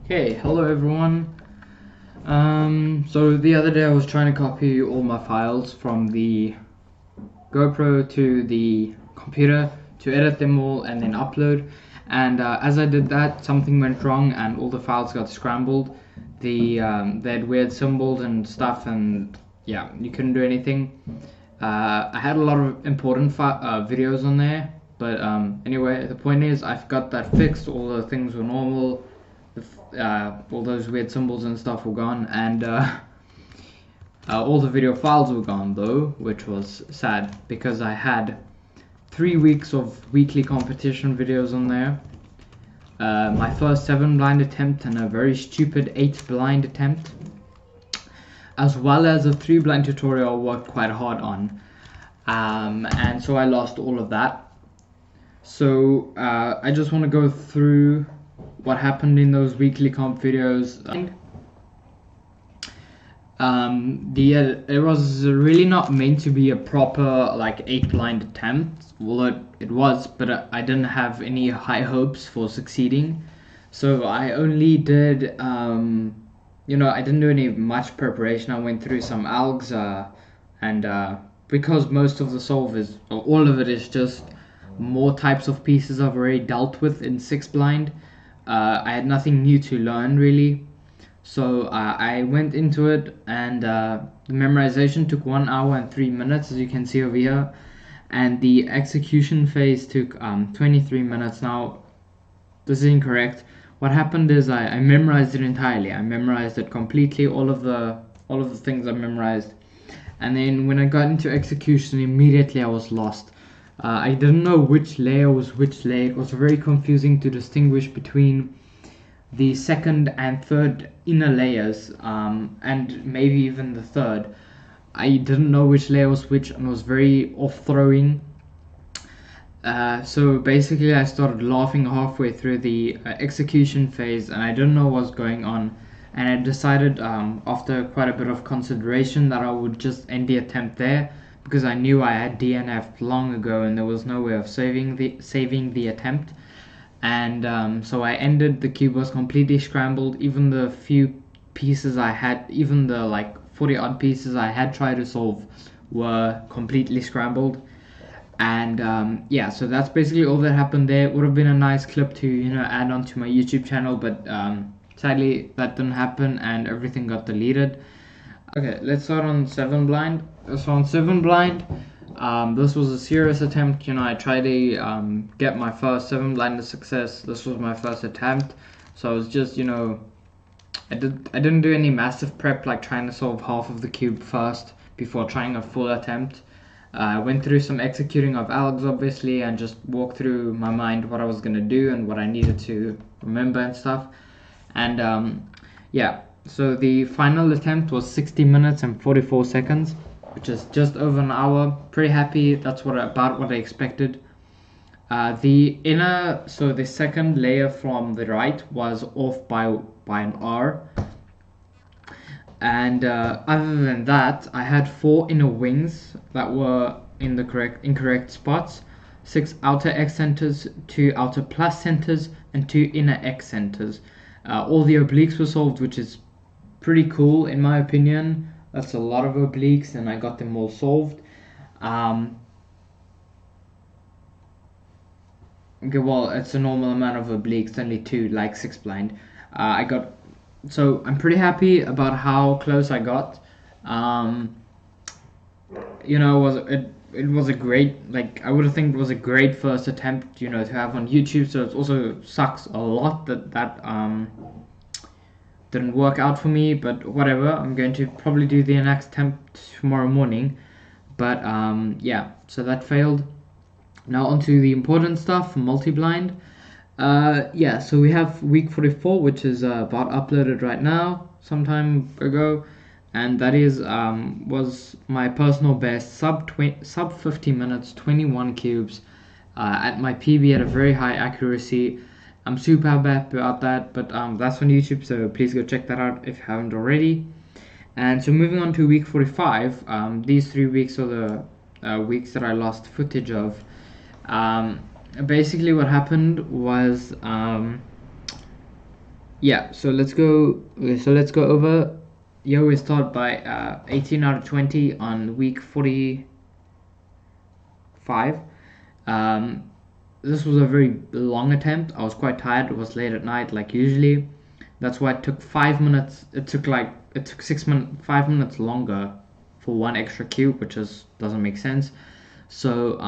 Hey, hello everyone. So the other day I was trying to copy all my files from the GoPro to the computer to edit them all and then upload. And as I did that, something went wrong and all the files got scrambled. They had weird symbols and stuff, and yeah, you couldn't do anything. I had a lot of important videos on there, but anyway, the point is I've got that fixed. All the things were normal. All those weird symbols and stuff were gone, and all the video files were gone though, which was sad because I had 3 weeks of weekly competition videos on there. My first 7 blind attempt and a very stupid 8 blind attempt, as well as a 3 blind tutorial I worked quite hard on, and so I lost all of that. So I just want to go through what happened in those weekly comp videos. It was really not meant to be a proper like 8 blind attempt. Well, it was, but I didn't have any high hopes for succeeding. So I only did, I didn't do any much preparation. I went through some algs, and because most of the solve is, or all of it is just more types of pieces I've already dealt with in 6 blind. I had nothing new to learn really, so I went into it, and the memorization took 1 hour and 3 minutes, as you can see over here, and the execution phase took 23 minutes. Now this is incorrect. What happened is I memorized it entirely. I memorized it completely, all of the things I memorized, and then when I got into execution, immediately I was lost. I didn't know which layer was which layer. It was very confusing to distinguish between the second and third inner layers, and maybe even the third. I didn't know which layer was which, and was very off-throwing. So basically I started laughing halfway through the execution phase, and I didn't know what was going on. And I decided, after quite a bit of consideration, that I would just end the attempt there, because I knew I had DNF'd long ago and there was no way of saving the attempt. And so I ended. The cube was completely scrambled. Even the few pieces I had, even the like 40 odd pieces I had tried to solve, were completely scrambled. And yeah, so that's basically all that happened there. It would have been a nice clip to add on to my YouTube channel, but sadly that didn't happen and everything got deleted. Okay, let's start on 7 blind. So on 7 blind, this was a serious attempt. I tried to get my first 7 blind to success. This was my first attempt, so I was just I didn't do any massive prep, like trying to solve half of the cube first before trying a full attempt. I went through some executing of algs obviously, and just walked through my mind what I was gonna do and what I needed to remember and stuff. And yeah. So the final attempt was 60 minutes and 44 seconds, which is just over an hour. Pretty happy. That's about what I expected. So the second layer from the right was off by an R. And other than that, I had 4 inner wings that were in the incorrect spots, 6 outer X centers, 2 outer plus centers, and 2 inner X centers. All the obliques were solved, which is pretty cool in my opinion. That's a lot of obliques, and I got them all solved. Okay, well, it's a normal amount of obliques, only 2, like 6 blind. So I'm pretty happy about how close I got. It was a great, I would think it was a great first attempt, to have on YouTube. So it also sucks a lot that didn't work out for me, but whatever. I'm going to probably do the next attempt tomorrow morning. But yeah, so that failed. Now onto the important stuff, multi-blind. Yeah, so we have week 44, which is about uploaded right now, some time ago, and that is was my personal best, sub 50 minutes, 21 cubes, at my PB at a very high accuracy. I'm super happy about that, but that's on YouTube, so please go check that out if you haven't already. And so moving on to week 45, these 3 weeks are the weeks that I lost footage of. Basically what happened was Yeah, so let's go. Okay, so let's go over. Yeah, we start by 18 out of 20 on week 45. This was a very long attempt. I was quite tired. It was late at night, like usually. That's why it took 5 minutes. It took 6 minutes, 5 minutes longer for one extra cube, which is doesn't make sense. So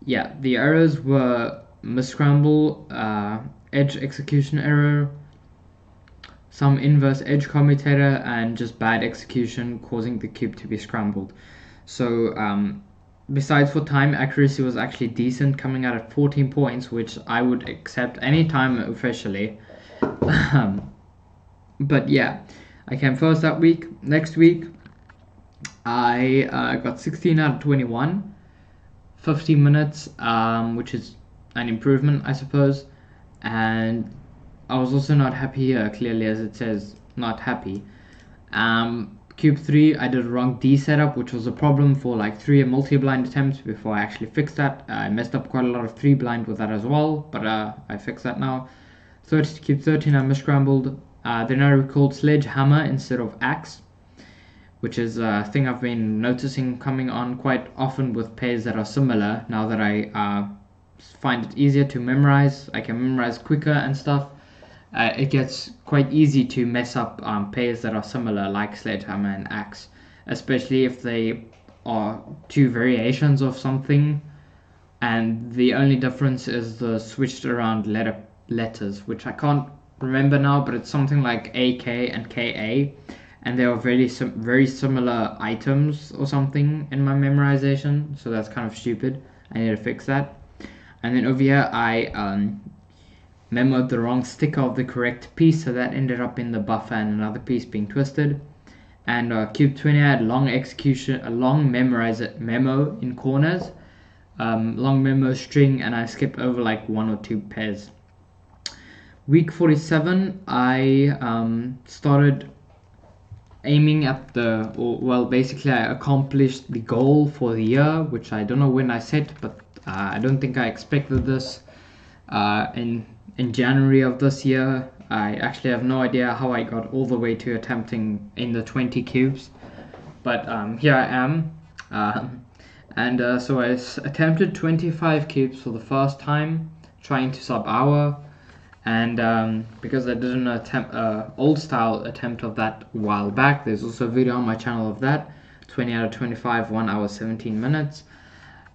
yeah, the errors were misscramble, edge execution error, some inverse edge commutator, and just bad execution causing the cube to be scrambled. So besides for time, accuracy was actually decent, coming out at 14 points, which I would accept anytime officially. But yeah, I came first that week. Next week, I got 16 out of 21, 50 minutes, which is an improvement, I suppose. And I was also not happy here, clearly, as it says, not happy. Cube 3, I did a wrong D setup, which was a problem for like 3 multi-blind attempts before I actually fixed that. I messed up quite a lot of 3 blind with that as well, but I fixed that now. Cube 13, I misscrambled. Then I recalled sledgehammer instead of axe, which is a thing I've been noticing coming on quite often with pairs that are similar now that I find it easier to memorize. I can memorize quicker and stuff. It gets quite easy to mess up pairs that are similar, like sledgehammer and axe, especially if they are two variations of something, and the only difference is the switched around letters, which I can't remember now, but it's something like AK and KA, and they are very similar items or something in my memorization, so that's kind of stupid. I need to fix that. And then over here I memoed the wrong sticker of the correct piece, so that ended up in the buffer and another piece being twisted. And cube 20 I had long execution, a long memo in corners, long memo string, and I skipped over like 1 or 2 pairs. Week 47 I started aiming at basically I accomplished the goal for the year, which I don't know when I set, but I don't think I expected this in January of this year. I actually have no idea how I got all the way to attempting in the 20 cubes, but here I am. So I attempted 25 cubes for the first time, trying to sub hour, and because I did an old style attempt of that a while back, there's also a video on my channel of that, 20 out of 25, 1 hour 17 minutes.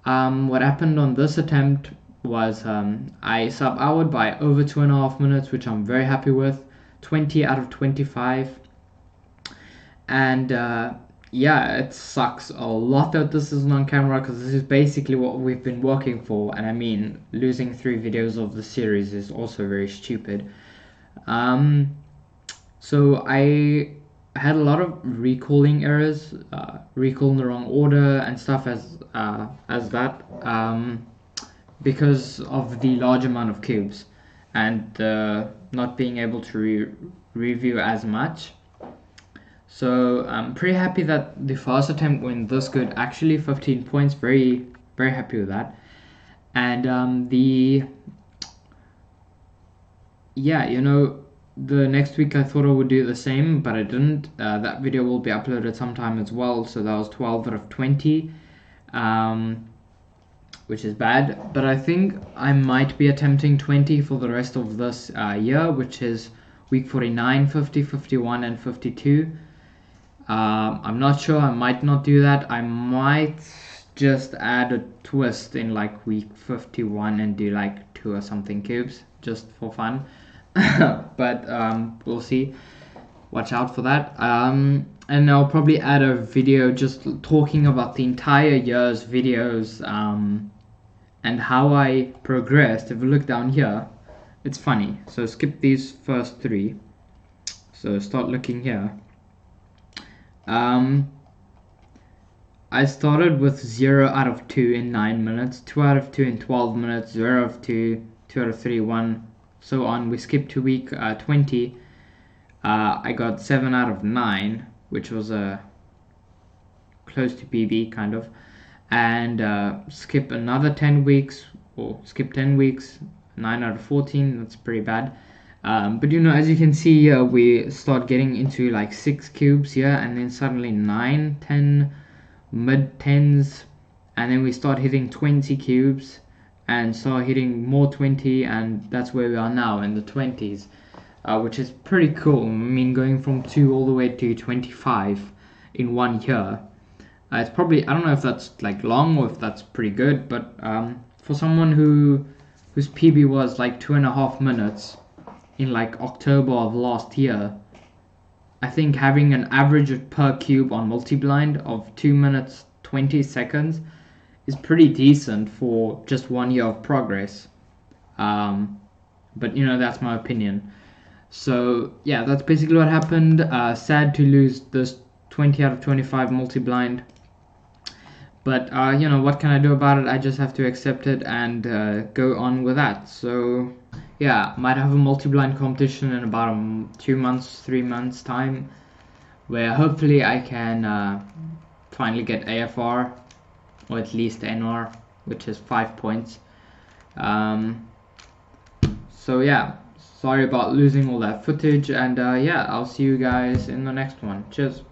What happened on this attempt was I sub-houred by over 2.5 minutes, which I'm very happy with, 20 out of 25. And yeah, it sucks a lot that this isn't on camera, because this is basically what we've been working for, and I mean, losing 3 videos of the series is also very stupid. So I had a lot of recalling errors, recall in the wrong order and stuff as that, because of the large amount of cubes and not being able to review as much. So I'm pretty happy that the first attempt went this good. Actually, 15 points, very happy with that. And the next week I thought I would do the same, but I didn't. That video will be uploaded sometime as well, so that was 12 out of 20, which is bad. But I think I might be attempting 20 for the rest of this year, which is week 49, 50, 51, and 52. I'm not sure, I might not do that. I might just add a twist in like week 51 and do like 2 or something cubes, just for fun. But we'll see. Watch out for that. And I'll probably add a video just talking about the entire year's videos and how I progressed. If you look down here, it's funny. So skip these first 3. So start looking here. I started with 0 out of 2 in 9 minutes, 2 out of 2 in 12 minutes, 0 out of 2, 2 out of 3, 1, so on. We skipped to week 20. I got 7 out of 9, which was close to PB, kind of. And skip another 10 weeks, or skip 10 weeks, 9 out of 14, that's pretty bad. But you know, as you can see here, we start getting into like 6 cubes here, and then suddenly 9, 10, mid 10s, and then we start hitting 20 cubes and start hitting more 20, and that's where we are now in the 20s, which is pretty cool. I mean, going from 2 all the way to 25 in 1 year. It's probably, I don't know if that's like long or if that's pretty good, but for someone whose PB was like 2.5 minutes in like October of last year, I think having an average per cube on multi-blind of 2 minutes 20 seconds is pretty decent for just 1 year of progress. But you know, that's my opinion. So yeah, that's basically what happened. Sad to lose this 20 out of 25 multi-blind, but you know, what can I do about it? I just have to accept it and go on with that. So yeah, might have a multi-blind competition in about 2 months, 3 months time, where hopefully I can finally get AFR, or at least NR, which is 5 points. So yeah, sorry about losing all that footage, and yeah, I'll see you guys in the next one. Cheers.